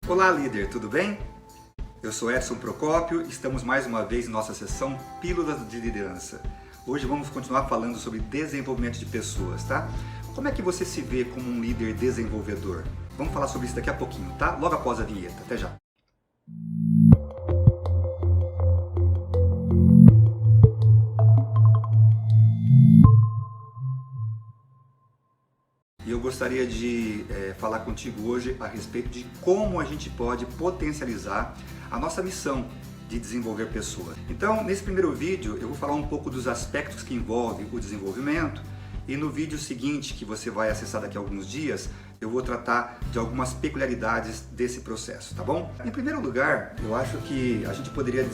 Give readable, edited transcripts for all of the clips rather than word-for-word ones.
Olá líder, tudo bem? Eu sou Edson Procópio e estamos mais uma vez em nossa sessão Pílulas de Liderança. Hoje vamos continuar falando sobre desenvolvimento de pessoas, tá? Como é que você se vê como um líder desenvolvedor? Vamos falar sobre isso daqui a pouquinho, tá? Logo após a vinheta. Até já! E eu gostaria de falar contigo hoje a respeito de como a gente pode potencializar a nossa missão de desenvolver pessoas. Então, nesse primeiro vídeo, eu vou falar um pouco dos aspectos que envolvem o desenvolvimento e no vídeo seguinte, que você vai acessar daqui a alguns dias, eu vou tratar de algumas peculiaridades desse processo, tá bom? Em primeiro lugar, eu acho que a gente poderia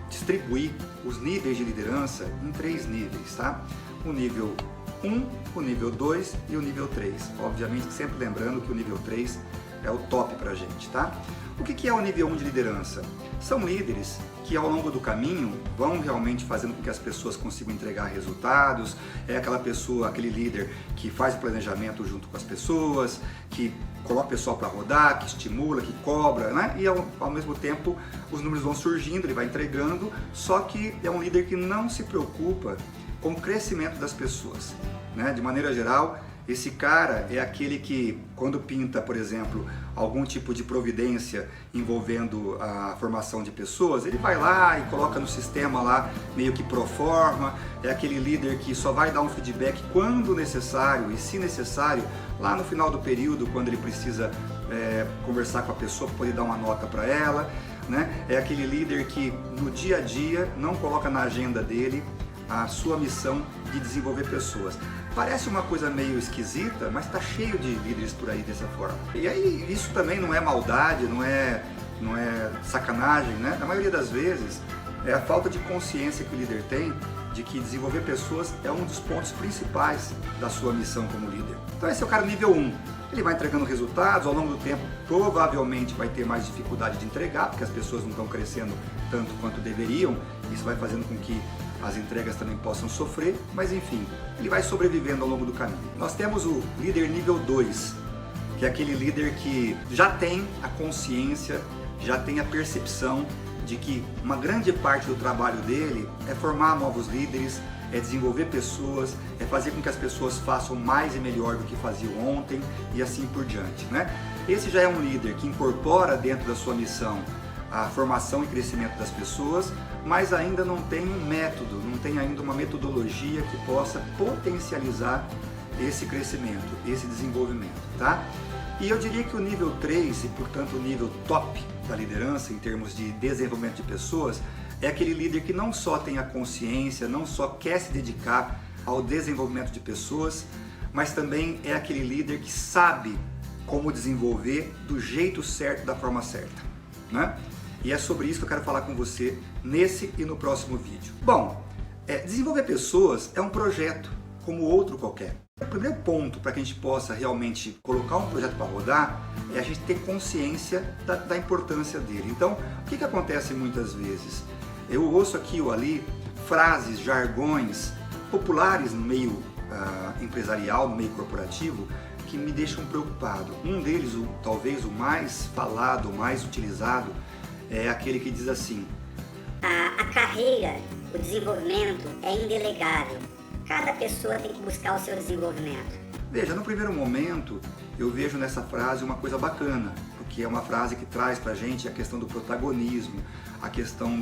distribuir os níveis de liderança em 3 níveis, tá? O nível 1, o nível 2 e o nível 3. Obviamente, sempre lembrando que o nível 3 é o top pra gente, tá? O que é o nível 1 de liderança? São líderes que ao longo do caminho vão realmente fazendo com que as pessoas consigam entregar resultados, é aquela pessoa, aquele líder que faz o planejamento junto com as pessoas, que coloca o pessoal para rodar, que estimula, que cobra, né? E ao mesmo tempo os números vão surgindo, ele vai entregando, só que é um líder que não se preocupa com o crescimento das pessoas, né? De maneira geral, esse cara é aquele que, quando pinta, por exemplo, algum tipo de providência envolvendo a formação de pessoas, ele vai lá e coloca no sistema lá, meio que pro forma, é aquele líder que só vai dar um feedback quando necessário, e se necessário, lá no final do período, quando ele precisa conversar com a pessoa para poder dar uma nota para ela, né? É aquele líder que no dia a dia não coloca na agenda dele a sua missão de desenvolver pessoas. Parece uma coisa meio esquisita, mas está cheio de líderes por aí dessa forma. E aí isso também não é maldade, não é sacanagem, né? Na maioria das vezes é a falta de consciência que o líder tem de que desenvolver pessoas é um dos pontos principais da sua missão como líder. Então esse é o cara nível 1. Ele vai entregando resultados, ao longo do tempo provavelmente vai ter mais dificuldade de entregar, porque as pessoas não estão crescendo tanto quanto deveriam, isso vai fazendo com que as entregas também possam sofrer, mas enfim, ele vai sobrevivendo ao longo do caminho. Nós temos o líder nível 2, que é aquele líder que já tem a consciência, já tem a percepção de que uma grande parte do trabalho dele é formar novos líderes, é desenvolver pessoas, é fazer com que as pessoas façam mais e melhor do que faziam ontem e assim por diante, né? Esse já é um líder que incorpora dentro da sua missão a formação e crescimento das pessoas, mas ainda não tem um método, não tem ainda uma metodologia que possa potencializar esse crescimento, esse desenvolvimento, tá? E eu diria que o nível 3, e portanto o nível top da liderança em termos de desenvolvimento de pessoas, é aquele líder que não só tem a consciência, não só quer se dedicar ao desenvolvimento de pessoas, mas também é aquele líder que sabe como desenvolver do jeito certo, da forma certa, né? E é sobre isso que eu quero falar com você nesse e no próximo vídeo. Bom, desenvolver pessoas é um projeto como outro qualquer. O primeiro ponto para que a gente possa realmente colocar um projeto para rodar é a gente ter consciência da importância dele. Então, o que acontece muitas vezes? Eu ouço aqui ou ali frases, jargões populares no meio empresarial, no meio corporativo, que me deixam preocupado. Um deles, talvez o mais falado, o mais utilizado, é aquele que diz assim: a carreira, o desenvolvimento é indelegável. Cada pessoa tem que buscar o seu desenvolvimento. Veja, no primeiro momento, eu vejo nessa frase uma coisa bacana, porque é uma frase que traz pra gente a questão do protagonismo, a questão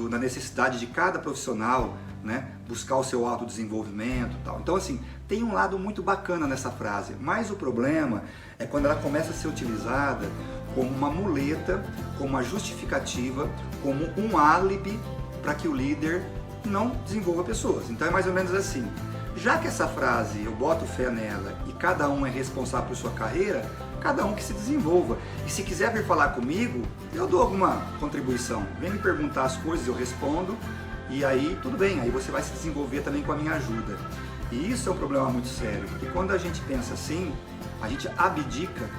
da necessidade de cada profissional, né, buscar o seu autodesenvolvimento e tal. Então, assim, tem um lado muito bacana nessa frase, mas o problema é quando ela começa a ser utilizada como uma muleta, como uma justificativa, como um álibi para que o líder não desenvolva pessoas. Então é mais ou menos assim: já que essa frase eu boto fé nela e cada um é responsável por sua carreira, cada um que se desenvolva. E se quiser vir falar comigo, eu dou alguma contribuição. Vem me perguntar as coisas, eu respondo, e aí tudo bem, aí você vai se desenvolver também com a minha ajuda. E isso é um problema muito sério, porque quando a gente pensa assim, a gente abdica,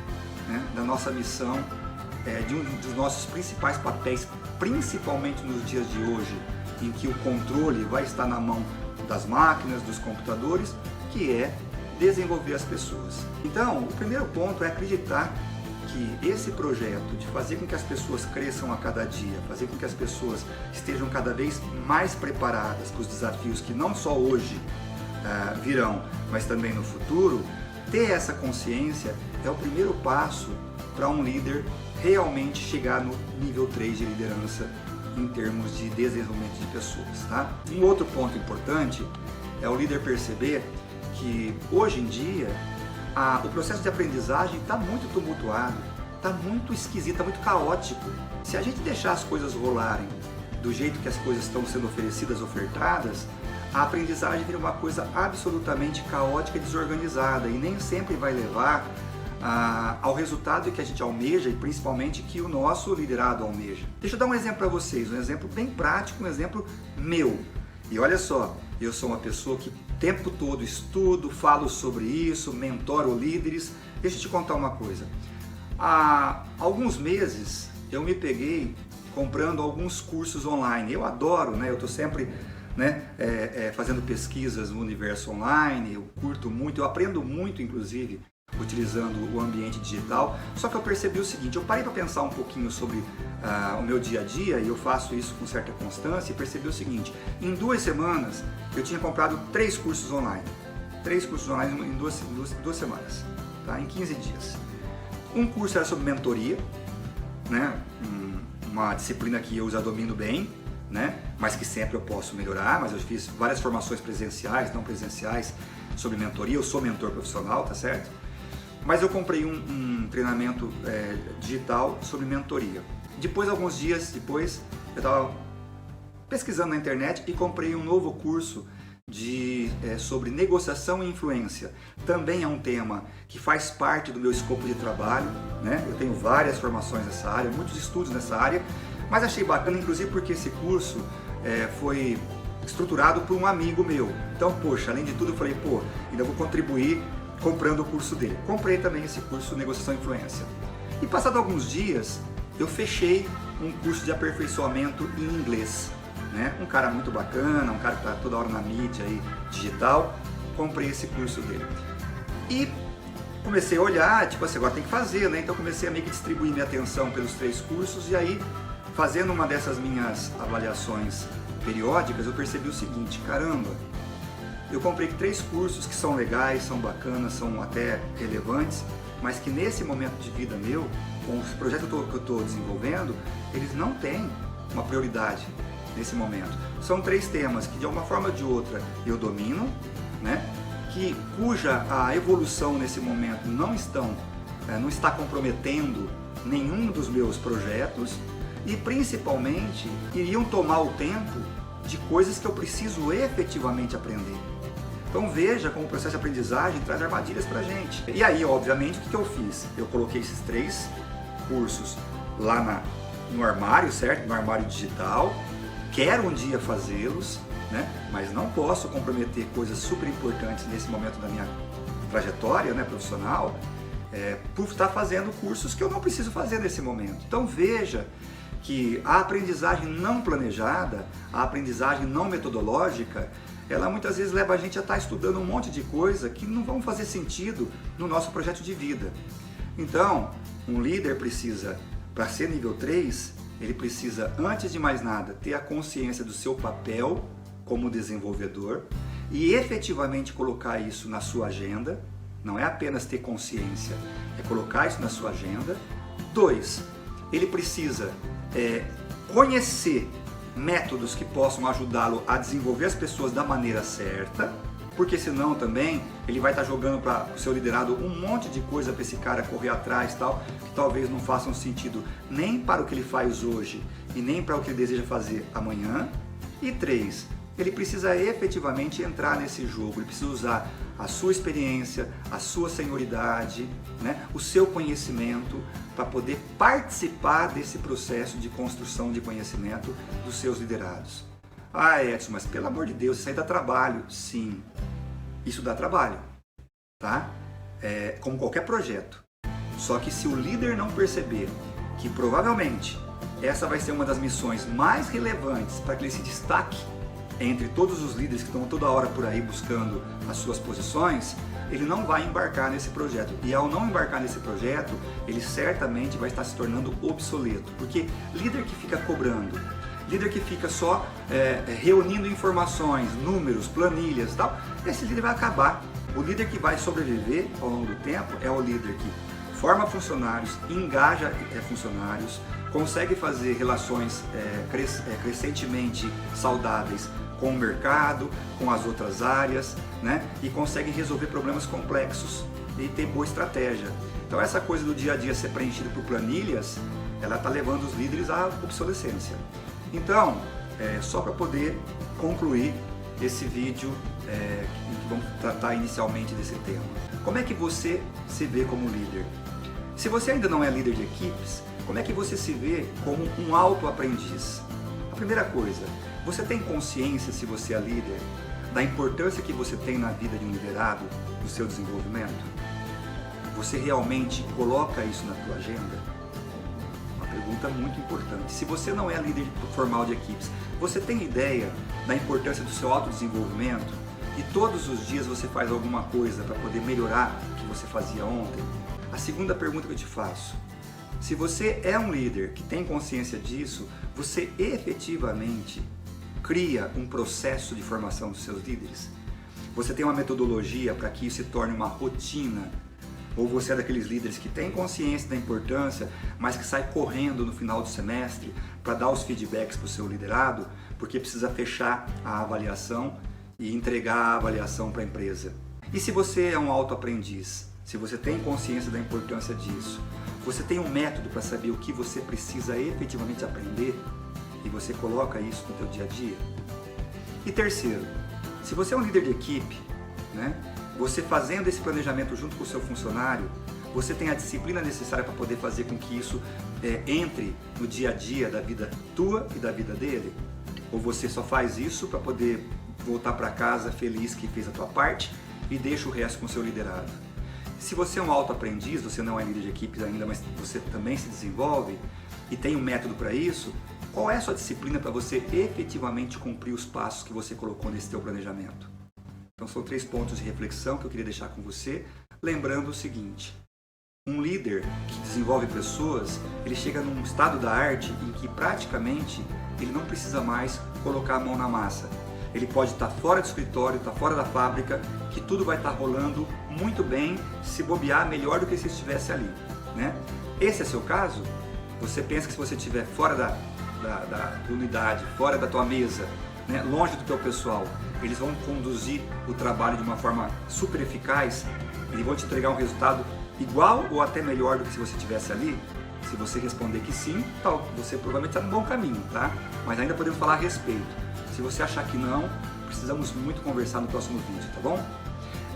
né, da nossa missão, de um dos nossos principais papéis, principalmente nos dias de hoje, em que o controle vai estar na mão das máquinas, dos computadores, que é desenvolver as pessoas. Então, o primeiro ponto é acreditar que que esse projeto de fazer com que as pessoas cresçam a cada dia, fazer com que as pessoas estejam cada vez mais preparadas para os desafios que não só hoje virão, mas também no futuro, ter essa consciência é o primeiro passo para um líder realmente chegar no nível 3 de liderança em termos de desenvolvimento de pessoas, tá? Um outro ponto importante é o líder perceber que hoje em dia o processo de aprendizagem está muito tumultuado, está muito esquisito, está muito caótico. Se a gente deixar as coisas rolarem do jeito que as coisas estão sendo oferecidas, ofertadas, a aprendizagem vira uma coisa absolutamente caótica e desorganizada e nem sempre vai levar ao resultado que a gente almeja e principalmente que o nosso liderado almeja. Deixa eu dar um exemplo para vocês, um exemplo bem prático, um exemplo meu. E olha só, eu sou uma pessoa que o tempo todo estudo, falo sobre isso, mentoro líderes. Deixa eu te contar uma coisa. Há alguns meses eu me peguei comprando alguns cursos online. Eu adoro, né? Eu estou sempre fazendo pesquisas no universo online, eu curto muito, eu aprendo muito inclusive utilizando o ambiente digital, só que eu percebi o seguinte, eu parei para pensar um pouquinho sobre o meu dia a dia e eu faço isso com certa constância e percebi o seguinte, em 2 semanas eu tinha comprado 3 cursos online, 3 cursos online em duas semanas, tá? Em 15 dias. Um curso era sobre mentoria, né? Uma disciplina que eu já domino bem, né? Mas que sempre eu posso melhorar, mas eu fiz várias formações presenciais, não presenciais, sobre mentoria, eu sou mentor profissional, tá certo? Mas eu comprei um treinamento digital sobre mentoria. Depois, alguns dias depois, eu estava pesquisando na internet e comprei um novo curso sobre negociação e influência. Também é um tema que faz parte do meu escopo de trabalho, né? Eu tenho várias formações nessa área, muitos estudos nessa área, mas achei bacana, inclusive porque esse curso foi estruturado por um amigo meu. Então, poxa, além de tudo, eu falei, pô, ainda vou contribuir comprando o curso dele. Comprei também esse curso Negociação e Influência. E passado alguns dias, eu fechei um curso de aperfeiçoamento em inglês, né? Um cara muito bacana, um cara que está toda hora na mídia aí, digital. Comprei esse curso dele. E comecei a olhar, tipo assim, agora tem que fazer, né? Então comecei a meio que distribuir minha atenção pelos 3 cursos e aí, fazendo uma dessas minhas avaliações periódicas, eu percebi o seguinte, caramba, eu comprei 3 cursos que são legais, são bacanas, são até relevantes, mas que nesse momento de vida meu, com os projetos que eu estou desenvolvendo, eles não têm uma prioridade nesse momento. São 3 temas que de alguma forma ou de outra eu domino, né? Cuja a evolução nesse momento não está comprometendo nenhum dos meus projetos e principalmente iriam tomar o tempo de coisas que eu preciso efetivamente aprender. Então veja como o processo de aprendizagem traz armadilhas pra gente. E aí, obviamente, o que eu fiz? Eu coloquei esses 3 cursos lá no armário, certo? No armário digital. Quero um dia fazê-los, né? Mas não posso comprometer coisas super importantes nesse momento da minha trajetória, né, profissional, por estar fazendo cursos que eu não preciso fazer nesse momento. Então veja que a aprendizagem não planejada, a aprendizagem não metodológica, ela muitas vezes leva a gente a estar estudando um monte de coisa que não vão fazer sentido no nosso projeto de vida. Então, um líder precisa, para ser nível 3, ele precisa, antes de mais nada, ter a consciência do seu papel como desenvolvedor e efetivamente colocar isso na sua agenda. Não é apenas ter consciência, é colocar isso na sua agenda. 2, ele precisa conhecer métodos que possam ajudá-lo a desenvolver as pessoas da maneira certa, porque senão também ele vai estar jogando para o seu liderado um monte de coisa para esse cara correr atrás tal, que talvez não façam sentido nem para o que ele faz hoje e nem para o que ele deseja fazer amanhã. E 3, ele precisa efetivamente entrar nesse jogo, ele precisa usar a sua experiência, a sua senioridade, né, o seu conhecimento para poder participar desse processo de construção de conhecimento dos seus liderados. Ah, Edson, mas pelo amor de Deus, isso aí dá trabalho. Sim, isso dá trabalho, tá? Como qualquer projeto. Só que se o líder não perceber que provavelmente essa vai ser uma das missões mais relevantes para que ele se destaque entre todos os líderes que estão toda hora por aí buscando as suas posições, ele não vai embarcar nesse projeto. E ao não embarcar nesse projeto, ele certamente vai estar se tornando obsoleto. Porque líder que fica cobrando, líder que fica só reunindo informações, números, planilhas e tal, esse líder vai acabar. O líder que vai sobreviver ao longo do tempo é o líder que forma funcionários, engaja funcionários, consegue fazer relações crescentemente saudáveis com o mercado, com as outras áreas, né? E consegue resolver problemas complexos e ter boa estratégia. Então essa coisa do dia a dia ser preenchido por planilhas, ela está levando os líderes à obsolescência. Então, só para poder concluir esse vídeo em que vamos tratar inicialmente desse tema. Como é que você se vê como líder? Se você ainda não é líder de equipes, como é que você se vê como um autoaprendiz? A primeira coisa, você tem consciência, se você é líder, da importância que você tem na vida de um liderado, no seu desenvolvimento? Você realmente coloca isso na tua agenda? Uma pergunta muito importante. Se você não é líder formal de equipes, você tem ideia da importância do seu autodesenvolvimento? E todos os dias você faz alguma coisa para poder melhorar o que você fazia ontem? A segunda pergunta que eu te faço: se você é um líder que tem consciência disso, você efetivamente cria um processo de formação dos seus líderes? Você tem uma metodologia para que isso se torne uma rotina? Ou você é daqueles líderes que tem consciência da importância, mas que sai correndo no final do semestre para dar os feedbacks para o seu liderado, porque precisa fechar a avaliação e entregar a avaliação para a empresa? E se você é um autoaprendiz, se você tem consciência da importância disso, você tem um método para saber o que você precisa efetivamente aprender e você coloca isso no teu dia a dia? E terceiro, se você é um líder de equipe, né, você fazendo esse planejamento junto com o seu funcionário, você tem a disciplina necessária para poder fazer com que isso entre no dia a dia da vida tua e da vida dele? Ou você só faz isso para poder voltar para casa feliz que fez a tua parte e deixa o resto com o seu liderado? Se você é um autoaprendiz, você não é líder de equipes ainda, mas você também se desenvolve e tem um método para isso, qual é a sua disciplina para você efetivamente cumprir os passos que você colocou nesse teu planejamento? Então são 3 pontos de reflexão que eu queria deixar com você, lembrando o seguinte: um líder que desenvolve pessoas, ele chega num estado da arte em que praticamente ele não precisa mais colocar a mão na massa. Ele pode estar fora do escritório, estar fora da fábrica, que tudo vai estar rolando muito bem, se bobear melhor do que se estivesse ali, né? Esse é seu caso? Você pensa que se você estiver fora da unidade, fora da tua mesa, né, longe do teu pessoal, eles vão conduzir o trabalho de uma forma super eficaz? Eles vão te entregar um resultado igual ou até melhor do que se você estivesse ali? Se você responder que sim, você provavelmente está no bom caminho, tá? Mas ainda podemos falar a respeito. Se você achar que não, precisamos muito conversar no próximo vídeo, tá bom?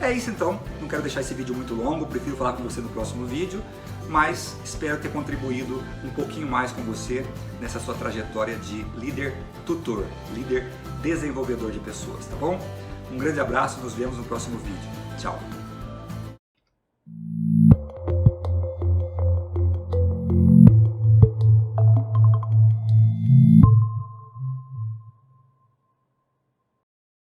É isso então, não quero deixar esse vídeo muito longo, prefiro falar com você no próximo vídeo, mas espero ter contribuído um pouquinho mais com você nessa sua trajetória de líder tutor, líder desenvolvedor de pessoas, tá bom? Um grande abraço, nos vemos no próximo vídeo. Tchau!